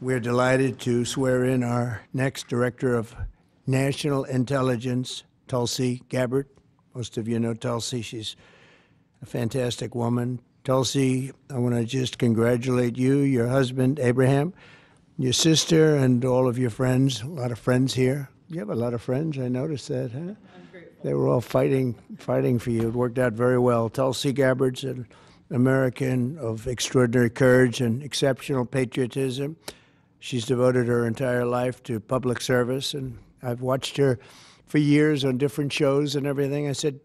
We're delighted to swear in our next Director of National Intelligence, Tulsi Gabbard. Most of you know Tulsi. She's a fantastic woman. Tulsi, I want to just congratulate you, your husband, Abraham, your sister, and all of your friends. A lot of friends here. You have a lot of friends. I noticed that, huh? I'm grateful. They were all fighting for you. It worked out very well. Tulsi Gabbard's an American of extraordinary courage and exceptional patriotism. She's devoted her entire life to public service, and I've watched her for years on different shows and everything. I said,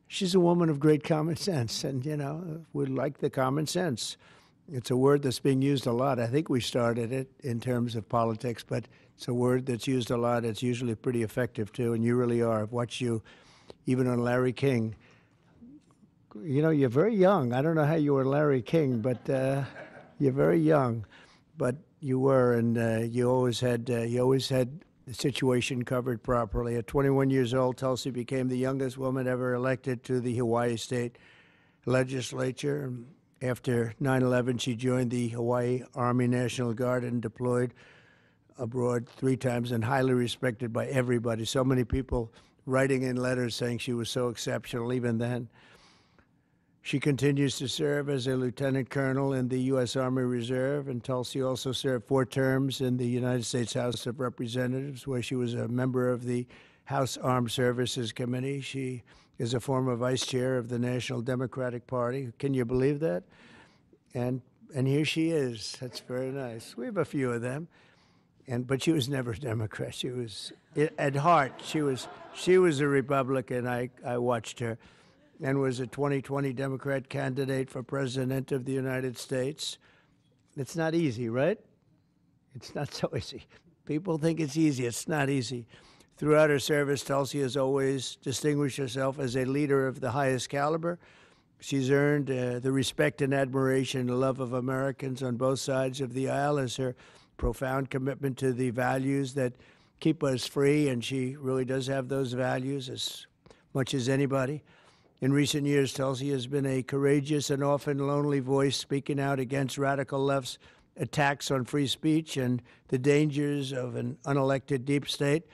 she's a woman of great common sense, and, you know, we like the common sense. It's a word that's being used a lot. I think we started it in terms of politics, but it's a word that's used a lot. It's usually pretty effective, too, and you really are. I've watched you even on Larry King. You know, you're very young. I don't know how you were Larry King, but you're very young. But you were, and you always had the situation covered properly. At 21 years old, Tulsi became the youngest woman ever elected to the Hawaii State Legislature. After 9/11, she joined the Hawaii Army National Guard and deployed abroad 3 times, and highly respected by everybody. So many people writing in letters saying she was so exceptional even then. She continues to serve as a lieutenant colonel in the U.S. Army Reserve, and Tulsi also served 4 terms in the United States House of Representatives, where she was a member of the House Armed Services Committee. She is a former vice chair of the National Democratic Party. Can you believe that? And here she is. That's very nice. We have a few of them. But she was never a Democrat. She was, at heart, she was a Republican. I watched her, and was a 2020 Democrat candidate for President of the United States. It's not easy, right? It's not so easy. People think it's easy. It's not easy. Throughout her service, Tulsi has always distinguished herself as a leader of the highest caliber. She's earned the respect and admiration and love of Americans on both sides of the aisle as her profound commitment to the values that keep us free, and she really does have those values as much as anybody. In recent years, Tulsi has been a courageous and often lonely voice speaking out against radical left's attacks on free speech and the dangers of an unelected deep state.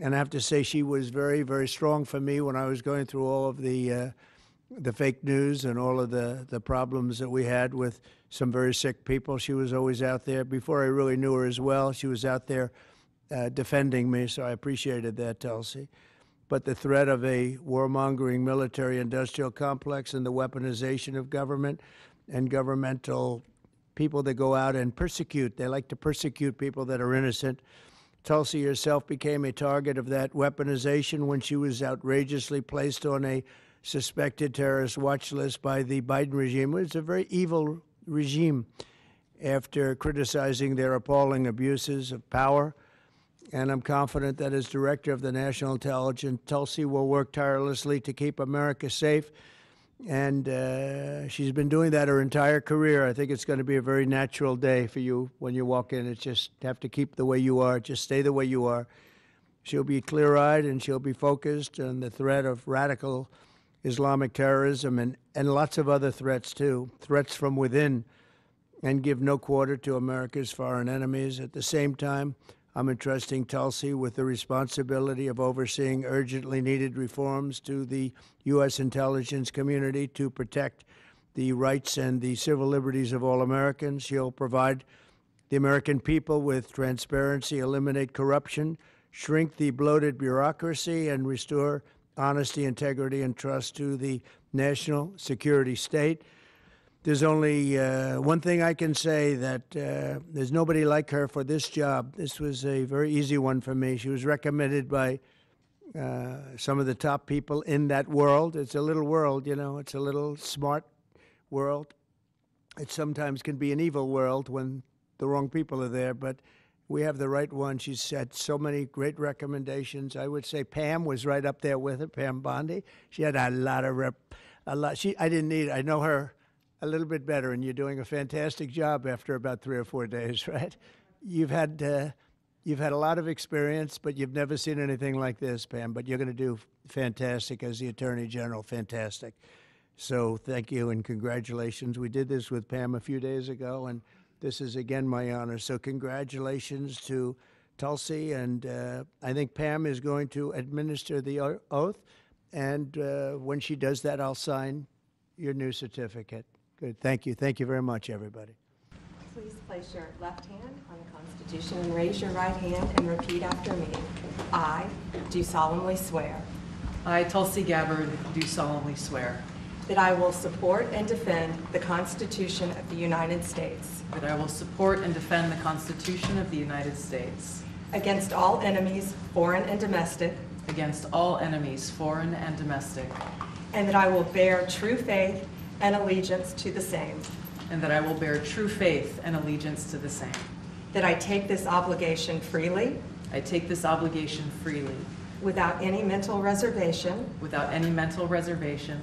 And I have to say, she was very, very strong for me when I was going through all of the fake news and all of the problems that we had with some very sick people. She was always out there. Before I really knew her as well, she was out there defending me, so I appreciated that, Tulsi. But the threat of a warmongering military-industrial complex and the weaponization of government and governmental people that go out and persecute. They like to persecute people that are innocent. Tulsi herself became a target of that weaponization when she was outrageously placed on a suspected terrorist watch list by the Biden regime. It was a very evil regime after criticizing their appalling abuses of power. And I'm confident that as Director of the National Intelligence, Tulsi will work tirelessly to keep America safe. And she's been doing that her entire career. I think it's going to be a very natural day for you when you walk in. It's just have to keep the way you are. Just stay the way you are. She'll be clear-eyed and she'll be focused on the threat of radical Islamic terrorism and lots of other threats, too, threats from within, and give no quarter to America's foreign enemies. At the same time, I'm entrusting Tulsi with the responsibility of overseeing urgently needed reforms to the U.S. intelligence community to protect the rights and the civil liberties of all Americans. She'll provide the American people with transparency, eliminate corruption, shrink the bloated bureaucracy, and restore honesty, integrity, and trust to the national security state. There's only one thing I can say, that there's nobody like her for this job. This was a very easy one for me. She was recommended by some of the top people in that world. It's a little world, you know. It's a little smart world. It sometimes can be an evil world when the wrong people are there, but we have the right one. She's had so many great recommendations. I would say Pam was right up there with her, Pam Bondi. She had a lot of I know her a little bit better, and you're doing a fantastic job after about 3 or 4 days, right? You've had a lot of experience, but you've never seen anything like this, Pam. But you're going to do fantastic as the Attorney General, fantastic. So thank you and congratulations. We did this with Pam a few days ago, and this is again my honor. So congratulations to Tulsi, and I think Pam is going to administer the oath, and when she does that, I'll sign your new certificate. Good. Thank you. Thank you very much, everybody. Please place your left hand on the Constitution and raise your right hand and repeat after me. I do solemnly swear I, Tulsi Gabbard, do solemnly swear that I will support and defend the Constitution of the United States that I will support and defend the Constitution of the United States against all enemies, foreign and domestic, against all enemies, foreign and domestic, and that I will bear true faith and allegiance to the same, and that I will bear true faith and allegiance to the same. that I take this obligation freely I take this obligation freely, without any mental reservation without any mental reservation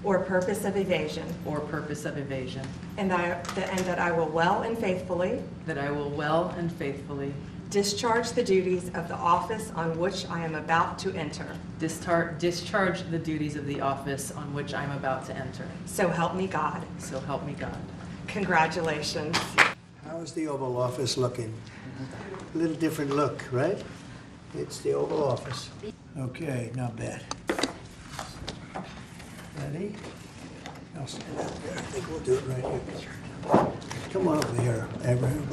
or purpose of evasion, or purpose of evasion, and that I will well and faithfully that I will well and faithfully discharge the duties of the office on which I am about to enter. discharge the duties of the office on which I am about to enter. So help me God. So help me God. Congratulations. How's the Oval Office looking? A little different look, right? It's the Oval Office. Okay, not bad. Ready? I'll stand up there. I think we'll do it right here. Come on over here, Abraham.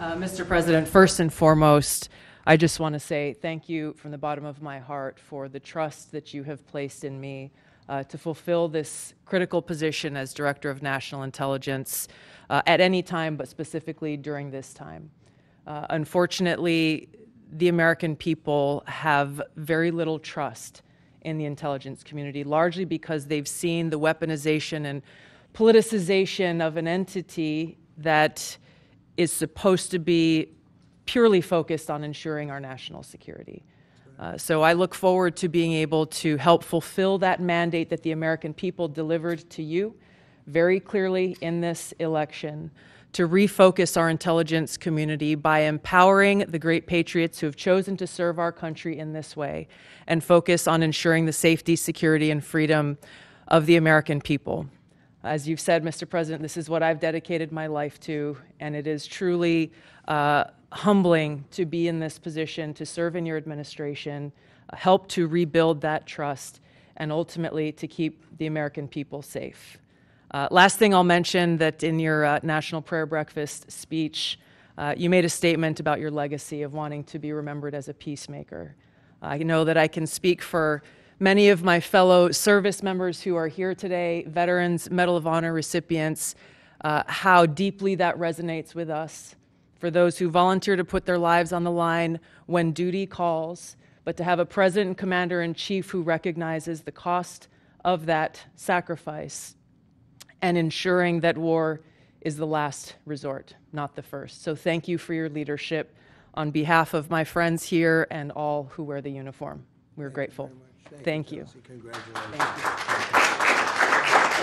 Mr. President, first and foremost, I just want to say thank you from the bottom of my heart for the trust that you have placed in me to fulfill this critical position as Director of National Intelligence at any time, but specifically during this time. Unfortunately, the American people have very little trust in the intelligence community, largely because they've seen the weaponization and politicization of an entity that is supposed to be purely focused on ensuring our national security. So I look forward to being able to help fulfill that mandate that the American people delivered to you very clearly in this election, to refocus our intelligence community by empowering the great patriots who have chosen to serve our country in this way, and focus on ensuring the safety, security, and freedom of the American people. As you've said, Mr. President, this is what I've dedicated my life to, and it is truly humbling to be in this position, to serve in your administration, help to rebuild that trust, and ultimately to keep the American people safe. Last thing I'll mention, that in your National Prayer Breakfast speech, you made a statement about your legacy of wanting to be remembered as a peacemaker. I know that I can speak for many of my fellow service members who are here today, veterans, Medal of Honor recipients, how deeply that resonates with us. For those who volunteer to put their lives on the line when duty calls, but to have a President and Commander-in-Chief who recognizes the cost of that sacrifice and ensuring that war is the last resort, not the first. So thank you for your leadership on behalf of my friends here and all who wear the uniform. We're grateful. Thank you. Congratulations.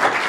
Thank you.